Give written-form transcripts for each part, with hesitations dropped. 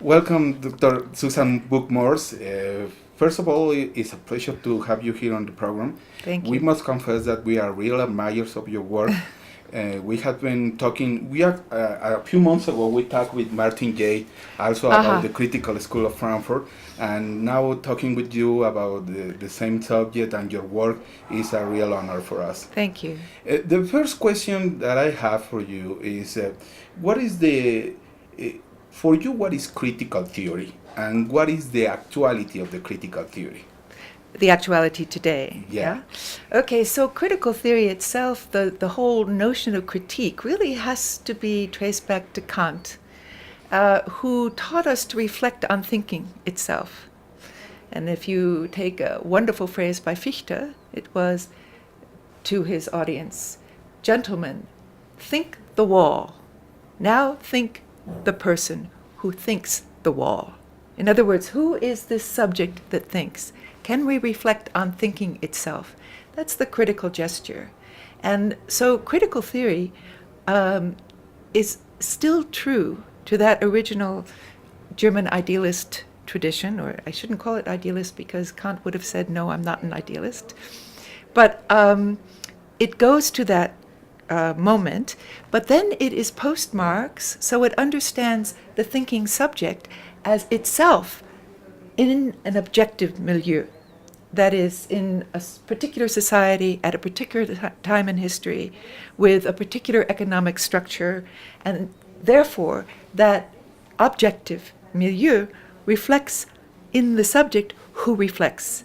Welcome, Dr. Susan Buck-Morss. First of all, it's a pleasure to have you here on the program. Thank you. We must confess that we are real admirers of your work. We have been talking, a few months ago, we talked with Martin J. also about the Critical School of Frankfurt, and now talking with you about the same subject and your work is a real honor for us. Thank you. The first question that I have for you is, what is for you, what is critical theory, and what is the actuality of the critical theory? The actuality today. Yeah. Okay, so critical theory itself, the whole notion of critique really has to be traced back to Kant, who taught us to reflect on thinking itself. And if you take a wonderful phrase by Fichte, it was to his audience, "Gentlemen, think the wall. Now think the person who thinks the wall." In other words, who is this subject that thinks? Can we reflect on thinking itself? That's the critical gesture. And so critical theory is still true to that original German idealist tradition, or I shouldn't call it idealist because Kant would have said, no, I'm not an idealist. But it goes to that moment, but then it is post-Marx, so it understands the thinking subject as itself in an objective milieu, that is, in a particular society at a particular time in history with a particular economic structure, and therefore that objective milieu reflects in the subject who reflects.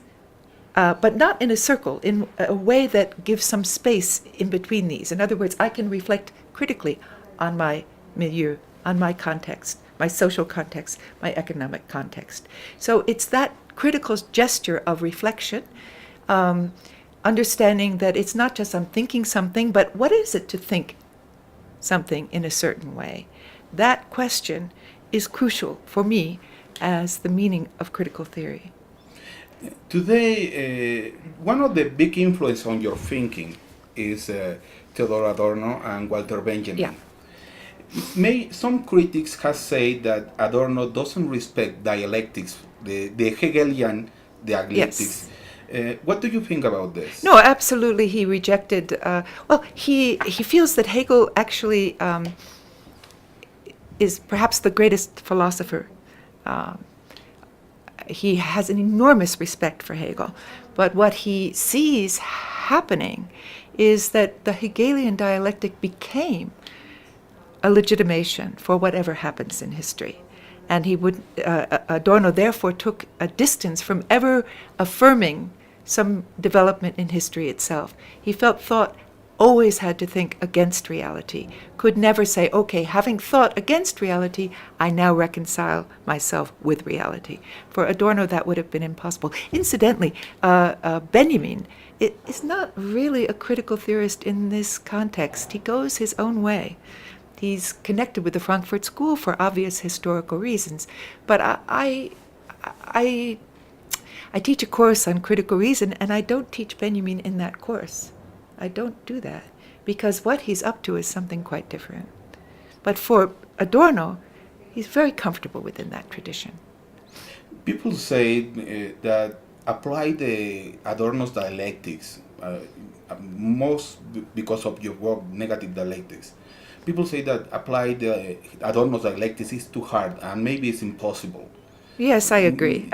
But not in a circle, in a way that gives some space in between these. In other words, I can reflect critically on my milieu, on my context, my social context, my economic context. So it's that critical gesture of reflection, understanding that it's not just I'm thinking something, but what is it to think something in a certain way? That question is crucial for me as the meaning of critical theory. Today, one of the big influence on your thinking is Theodor Adorno and Walter Benjamin. Yeah. Some critics have said that Adorno doesn't respect dialectics, the Hegelian dialectics. Yes. What do you think about this? No, absolutely. He rejected. He feels that Hegel actually is perhaps the greatest philosopher. He has an enormous respect for Hegel, but what he sees happening is that the Hegelian dialectic became a legitimation for whatever happens in history. And Adorno therefore took a distance from ever affirming some development in history itself. He felt thought always had to think against reality, could never say, okay, having thought against reality, I now reconcile myself with reality. For Adorno, that would have been impossible. Incidentally, Benjamin is not really a critical theorist in this context. He goes his own way. He's connected with the Frankfurt School for obvious historical reasons. But I teach a course on critical reason, and I don't teach Benjamin in that course. I don't do that, because what he's up to is something quite different. But for Adorno, he's very comfortable within that tradition. People say that apply the Adorno's dialectics, most because of your work, negative dialectics. People say that apply the Adorno's dialectics is too hard and maybe it's impossible. Yes, I agree.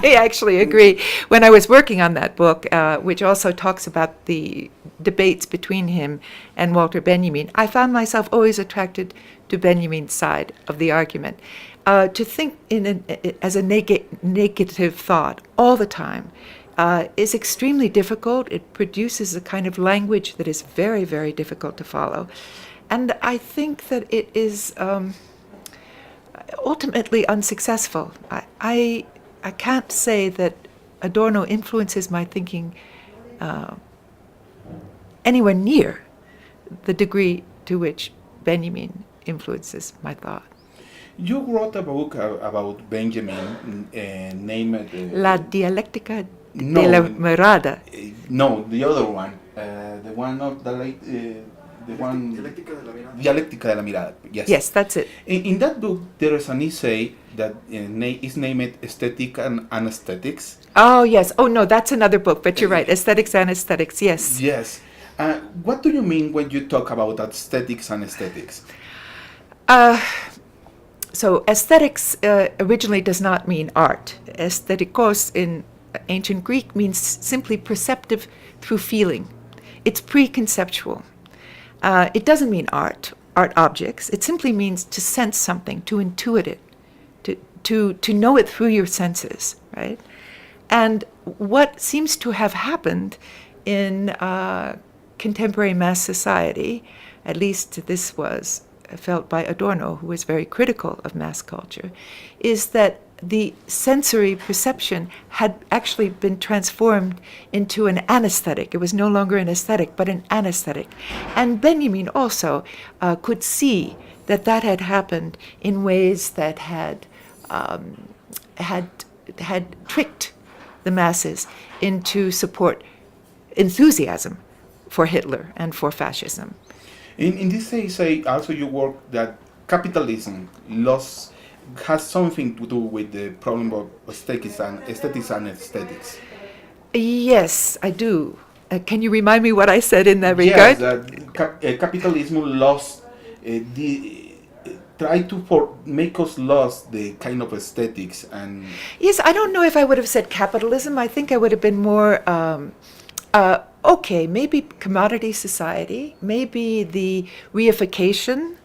I actually agree. When I was working on that book, which also talks about the debates between him and Walter Benjamin, I found myself always attracted to Benjamin's side of the argument. To think as a negative thought all the time is extremely difficult. It produces a kind of language that is very, very difficult to follow. And I think that it is ultimately unsuccessful. I can't say that Adorno influences my thinking anywhere near the degree to which Benjamin influences my thought. You wrote a book about Benjamin named... La dialéctica de la mirada. No, the other one. The one of the late... the one... Dialéctica de la mirada. Dialéctica de la mirada, yes. Yes, that's it. In that book, there is an essay that is named Aesthetic and Anesthetics. Oh, yes. Oh, no, that's another book, but you're right. Aesthetics and Aesthetics, yes. Yes. What do you mean when you talk about aesthetics and aesthetics? So aesthetics originally does not mean art. Aesthetikos in ancient Greek means simply perceptive through feeling. It's preconceptual. It doesn't mean art objects. It simply means to sense something, to intuit it, to know it through your senses, right? And what seems to have happened in contemporary mass society, at least this was felt by Adorno, who was very critical of mass culture, is that the sensory perception had actually been transformed into an anesthetic. It was no longer an aesthetic, but an anesthetic. And Benjamin also could see that that had happened in ways that had tricked the masses into support enthusiasm for Hitler and for fascism. In this essay, also you work that capitalism has something to do with the problem of aesthetics and aesthetics. Yes, I do. Can you remind me what I said in that regard? Yes, capitalism lost try to make us lost the kind of aesthetics and... Yes, I don't know if I would have said capitalism. I think I would have been more, okay, maybe commodity society, maybe the reification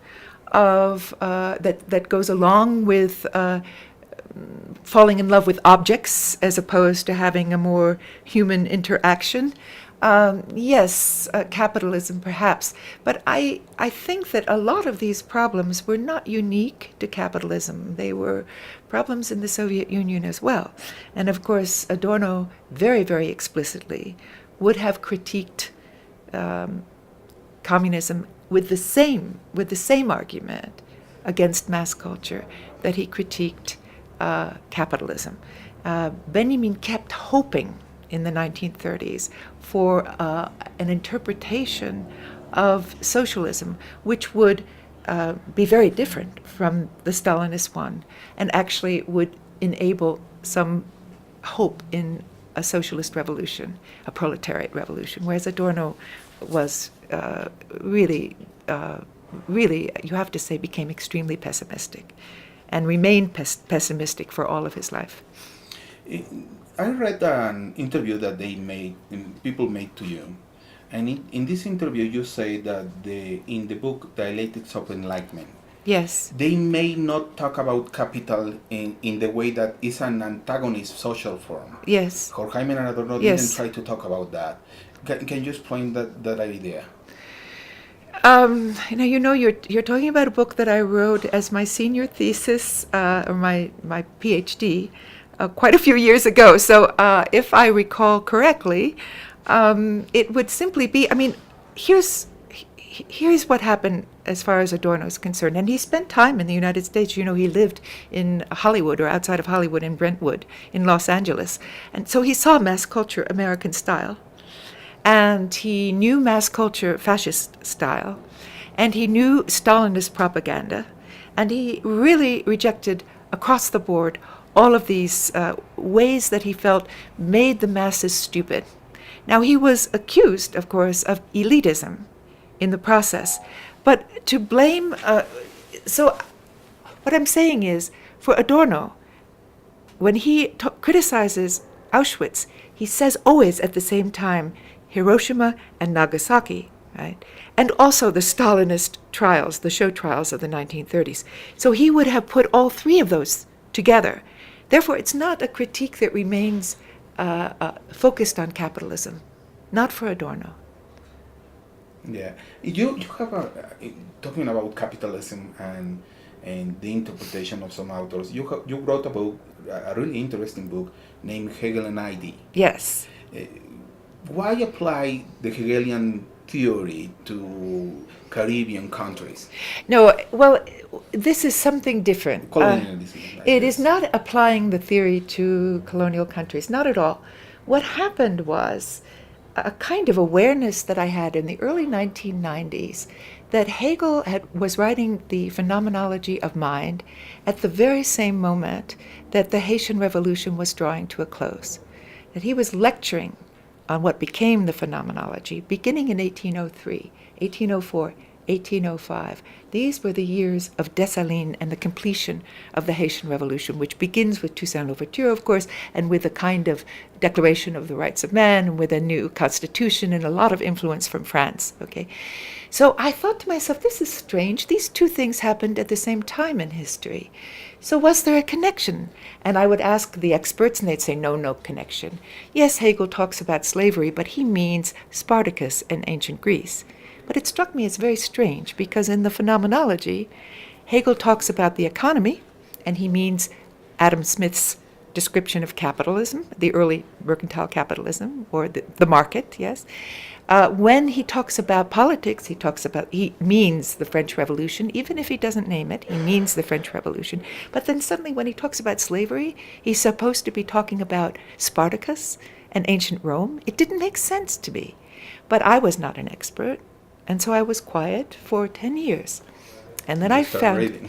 of that goes along with falling in love with objects as opposed to having a more human interaction. Yes, capitalism perhaps, but I think that a lot of these problems were not unique to capitalism. They were problems in the Soviet Union as well. And of course, Adorno very, very explicitly would have critiqued communism with the same argument against mass culture that he critiqued capitalism. Benjamin kept hoping in the 1930s for an interpretation of socialism which would be very different from the Stalinist one and actually would enable some hope in a socialist revolution, a proletariat revolution, whereas Adorno was really, you have to say, became extremely pessimistic and remained pessimistic for all of his life. I read an interview that people made to you, and in this interview you say that in the book Dialectics of Enlightenment, yes, they may not talk about capital in the way that is an antagonist social form. Yes. Horkheimer and Adorno didn't try to talk about that. Can you explain that idea? You're talking about a book that I wrote as my senior thesis or my PhD quite a few years ago. So if I recall correctly, it would simply be, here's what happened as far as Adorno is concerned. And he spent time in the United States. He lived in Hollywood or outside of Hollywood in Brentwood in Los Angeles. And so he saw mass culture American style. And he knew mass culture fascist style. And he knew Stalinist propaganda. And he really rejected across the board all of these ways that he felt made the masses stupid. Now, he was accused, of course, of elitism in the process. But to blame... so what I'm saying is, for Adorno, when he criticizes Auschwitz, he says always at the same time, Hiroshima and Nagasaki, right? And also the Stalinist trials, the show trials of the 1930s. So he would have put all three of those together. Therefore, it's not a critique that remains focused on capitalism, not for Adorno. Yeah, you have talking about capitalism and the interpretation of some authors. You wrote a really interesting book named Hegel and ID. Yes. Why apply the Hegelian theory to Caribbean countries? No, well, this is something different. Colonialism. It is not applying the theory to colonial countries, not at all. What happened was a kind of awareness that I had in the early 1990s that Hegel was writing the phenomenology of mind at the very same moment that the Haitian Revolution was drawing to a close. That he was lecturing on what became the phenomenology beginning in 1803, 1804, 1805. These were the years of Dessalines and the completion of the Haitian Revolution, which begins with Toussaint Louverture, of course, and with a kind of Declaration of the Rights of Man, and with a new constitution and a lot of influence from France. Okay, so I thought to myself, this is strange. These two things happened at the same time in history. So was there a connection? And I would ask the experts, and they'd say, no, no connection. Yes, Hegel talks about slavery, but he means Spartacus in ancient Greece. But it struck me as very strange, because in the phenomenology, Hegel talks about the economy, and he means Adam Smith's description of capitalism, the early mercantile capitalism, or the market, yes. When he talks about politics, he means the French Revolution. Even if he doesn't name it, he means the French Revolution. But then suddenly when he talks about slavery, he's supposed to be talking about Spartacus and ancient Rome. It didn't make sense to me. But I was not an expert, and so I was quiet for 10 years. And then I found, reading.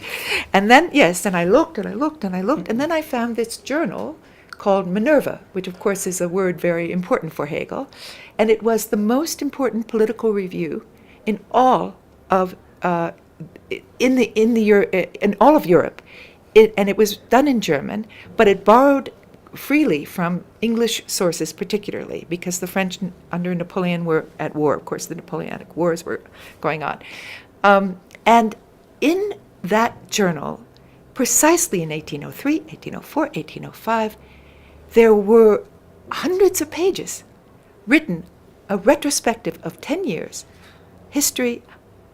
And then, yes, and I looked and I looked and I looked, and then I found this journal called Minerva, which of course is a word very important for Hegel, and it was the most important political review in all of in all of Europe, and it was done in German, but it borrowed freely from English sources, particularly because the French under Napoleon were at war. Of course, the Napoleonic Wars were going on, and in that journal, precisely in 1803, 1804, 1805, there were hundreds of pages written, a retrospective of 10 years, history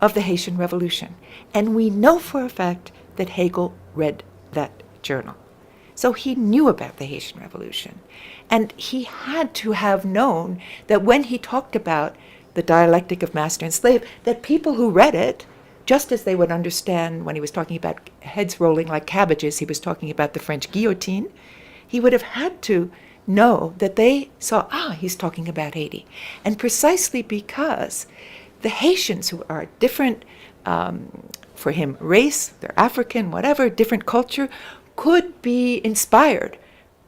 of the Haitian Revolution. And we know for a fact that Hegel read that journal. So he knew about the Haitian Revolution. And he had to have known that when he talked about the dialectic of master and slave, that people who read it, just as they would understand when he was talking about heads rolling like cabbages, he was talking about the French guillotine, he would have had to know that they saw, he's talking about Haiti. And precisely because the Haitians, who are different, for him, race, they're African, whatever, different culture, could be inspired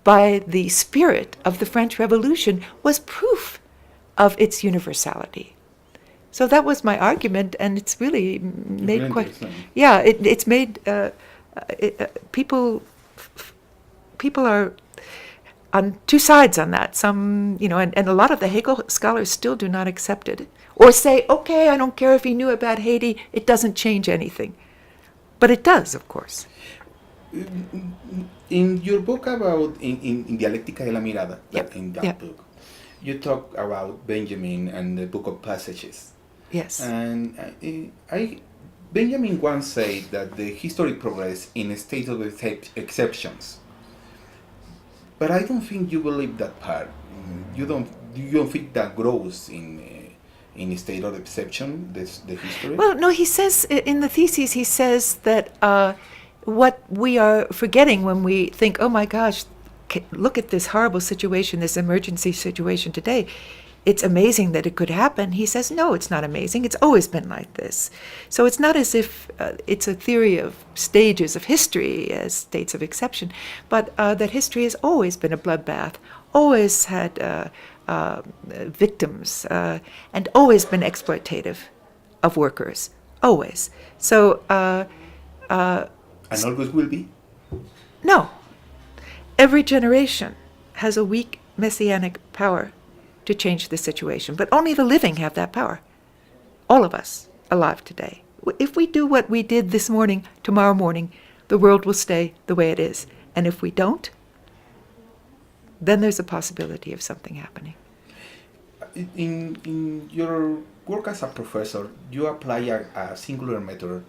by the spirit of the French Revolution, was proof of its universality. So that was my argument, and it's really made quite... Yeah, it's made... People are on two sides on that. Some, and a lot of the Hegel scholars still do not accept it. Or say, okay, I don't care if he knew about Haiti, it doesn't change anything. But it does, of course. In your book about, in Dialéctica de la Mirada, in that book, you talk about Benjamin and the Book of Passages. Yes. And Benjamin once said that the history progressed in a state of exceptions. But I don't think you believe that part. You don't think that grows in a state of exception, the history? Well, no, he says, in the thesis, he says that what we are forgetting when we think, oh my gosh, look at this horrible situation, this emergency situation today. It's amazing that it could happen. He says, no, it's not amazing. It's always been like this. So it's not as if it's a theory of stages of history as states of exception, but that history has always been a bloodbath, always had victims, and always been exploitative of workers, always. So... and always will be? No. Every generation has a weak messianic power to change the situation, but only the living have that power. All of us alive today. If we do what we did this morning, tomorrow morning, the world will stay the way it is. And if we don't, then there's a possibility of something happening. In your work as a professor, you apply a singular method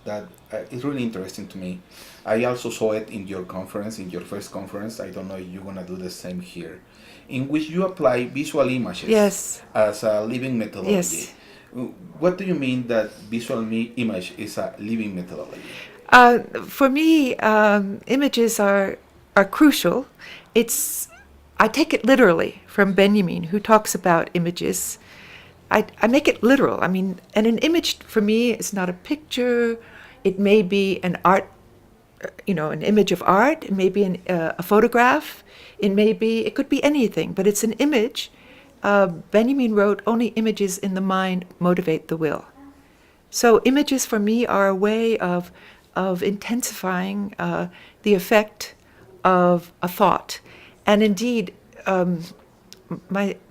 that is really interesting to me. I also saw it in your conference, in your first conference. I don't know if you're going to do the same here, in which you apply visual images as a living methodology. Yes. What do you mean that visual image is a living methodology? For me, images are crucial. It's I take it literally from Benjamin, who talks about images. I make it literal. I mean, and an image for me is not a picture. It may be an art, an image of art. It may be a photograph. It could be anything, but it's an image. Benjamin wrote, only images in the mind motivate the will. So images for me are a way of intensifying the effect of a thought. And indeed,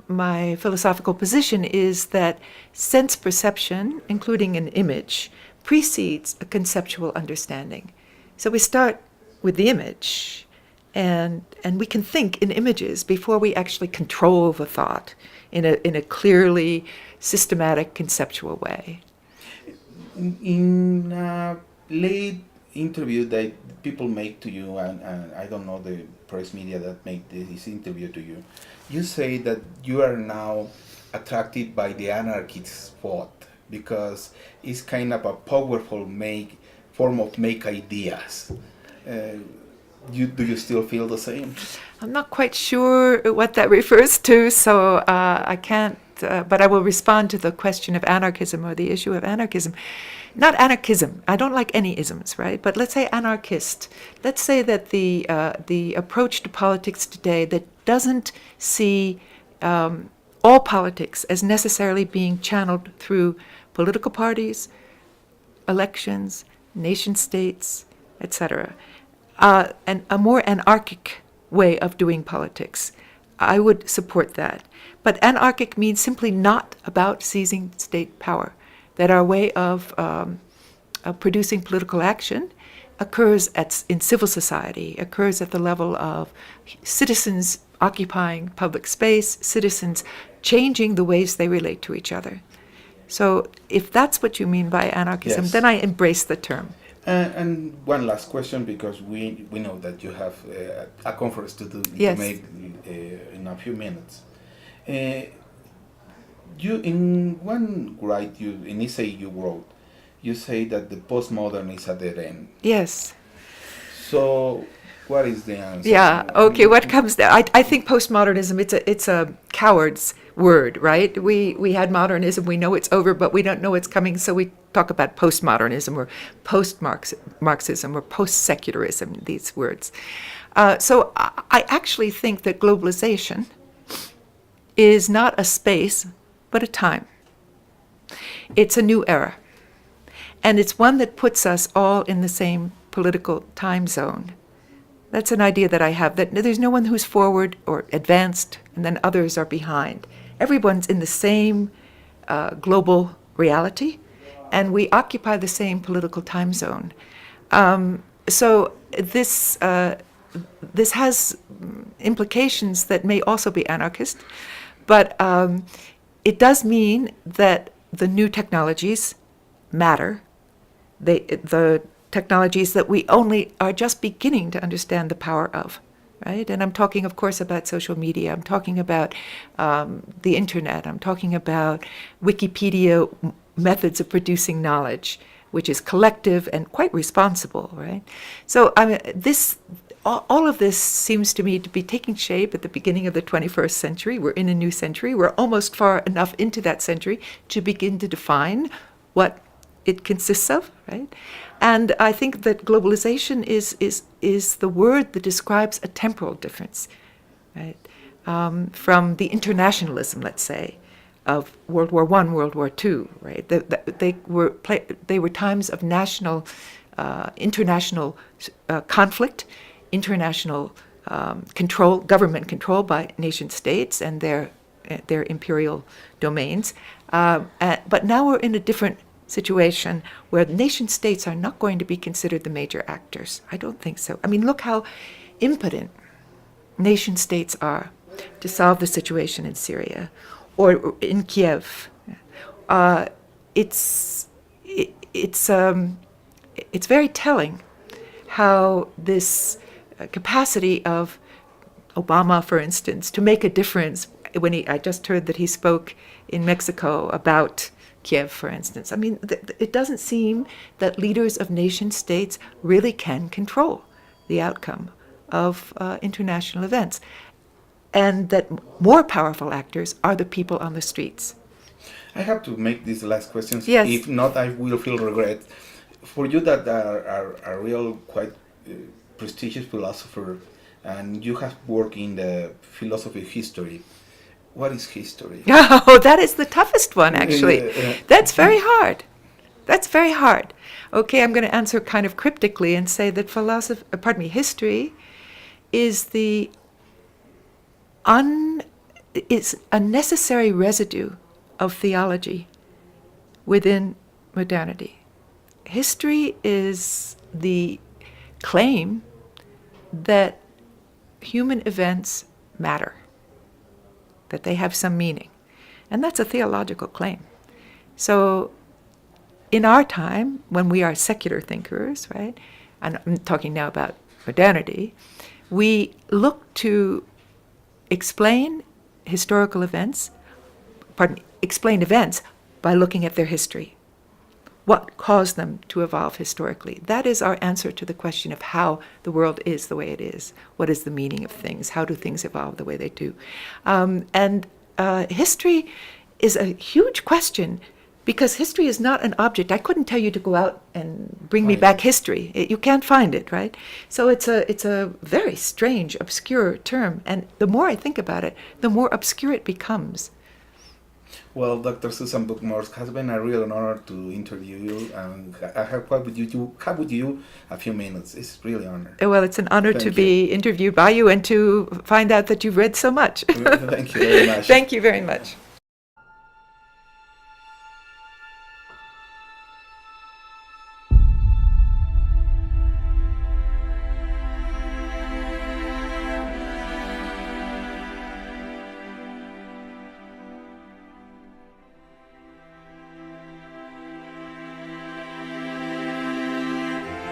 my philosophical position is that sense perception, including an image, precedes a conceptual understanding. So we start with the image, and we can think in images before we actually control the thought in a clearly systematic conceptual way. In a late interview that people make to you, and I don't know the press media that make this interview to you, you say that you are now attracted by the anarchist thought because it's kind of a powerful form of make ideas. Do you still feel the same? I'm not quite sure what that refers to, so I can't, but I will respond to the question of anarchism or the issue of anarchism. Not anarchism. I don't like any isms, right? But let's say anarchist. Let's say that the approach to politics today that doesn't see all politics as necessarily being channeled through political parties, elections, nation states, etc., and a more anarchic way of doing politics. I would support that. But anarchic means simply not about seizing state power, that our way of producing political action occurs in civil society, occurs at the level of citizens occupying public space, citizens changing the ways they relate to each other. So if that's what you mean by anarchism, yes, then I embrace the term. And one last question, because we know that you have a conference to Yes. make in a few minutes. You in one in essay you wrote, you say that the postmodern is at dead end. Yes. So what is the answer? Yeah. Okay. What comes there? I think postmodernism. It's a coward's word, right? We had modernism. We know it's over, but we don't know it's coming. So we talk about postmodernism or post-Marxism or post-secularism. These words. So I actually think that globalization is not a space, but a time. It's a new era. And it's one that puts us all in the same political time zone. That's an idea that I have, that there's no one who's forward or advanced, and then others are behind. Everyone's in the same global reality, and we occupy the same political time zone. So this has implications that may also be anarchist, but it does mean that the new technologies matter. The technologies that we only are just beginning to understand the power of, right? And I'm talking, of course, about social media. I'm talking about the internet. I'm talking about Wikipedia methods of producing knowledge, which is collective and quite responsible, right? So all of this seems to me to be taking shape at the beginning of the 21st century. We're in a new century. We're almost far enough into that century to begin to define what it consists of, right? And I think that globalization is the word that describes a temporal difference, right? From the internationalism, let's say, of World War I, World War II, right? They were times of national, international conflict, international control, government control by nation states and their imperial domains. But now we're in a different situation where nation states are not going to be considered the major actors. I don't think so. I mean, look how impotent nation states are to solve the situation in Syria or in Kiev. It's very telling how this capacity of Obama, for instance, to make a difference. I just heard that he spoke in Mexico about Kiev, for instance. I mean, it doesn't seem that leaders of nation states really can control the outcome of international events. and that more powerful actors are the people on the streets. I have to make these last questions. Yes. If not, I will feel regret. For you that are a real quite prestigious philosopher, and you have worked in the philosophy of history, what is history? Oh, that is the toughest one, actually. That's very hard. That's very hard. Okay, I'm going to answer kind of cryptically and say that history is is a necessary residue of theology within modernity. History is the claim that human events matter, that they have some meaning. And that's a theological claim. So in our time, when we are secular thinkers, right, and I'm talking now about modernity, we look to explain historical events, explain events by looking at their history. What caused them to evolve historically? That is our answer to the question of how the world is the way it is. What is the meaning of things? How do things evolve the way they do? History is a huge question because history is not an object. I couldn't tell you to go out and bring me back history. You can't find it, right? So it's a very strange, obscure term. And the more I think about it, the more obscure it becomes. Well, Dr. Susan Buck-Morss, has been a real honor to interview you, and I have had with you a few minutes. It's really an honor. Well, it's an honor to be interviewed by you and to find out that you've read so much. Thank you very much. Thank you very much.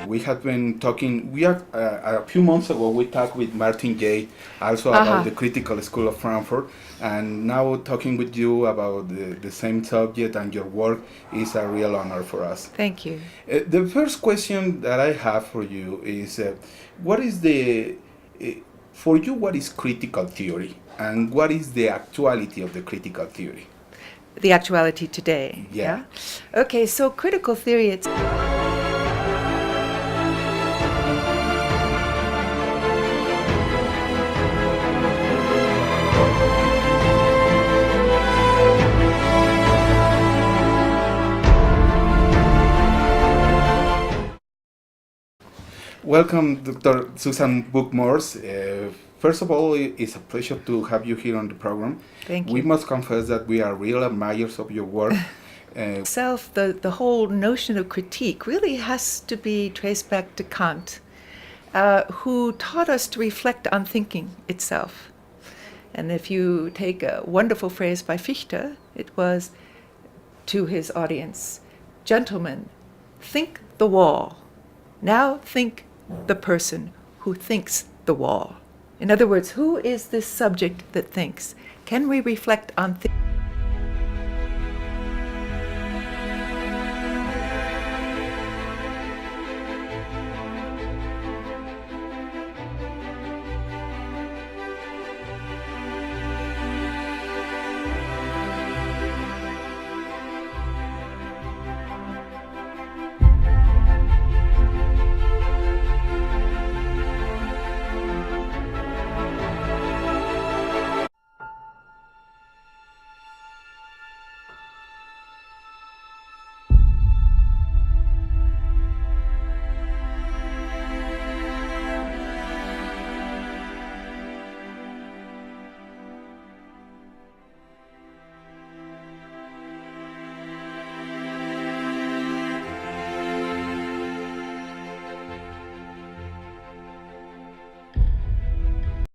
We have been talking, a few months ago we talked with Martin J. also about the Critical School of Frankfurt, and now talking with you about the same subject and your work is a real honor for us. Thank you. The first question that I have for you is, what is what is critical theory, and what is the actuality of the critical theory? The actuality today. Yeah. Okay, so critical theory, it's... Welcome, Dr. Susan Buck-Morss. First of all, it's a pleasure to have you here on the program. Thank you. We must confess that we are real admirers of your work. The whole notion of critique really has to be traced back to Kant, who taught us to reflect on thinking itself. And if you take a wonderful phrase by Fichte, it was to his audience, "Gentlemen, think the wall. Now think the person who thinks the wall." In other words, who is this subject that thinks? Can we reflect on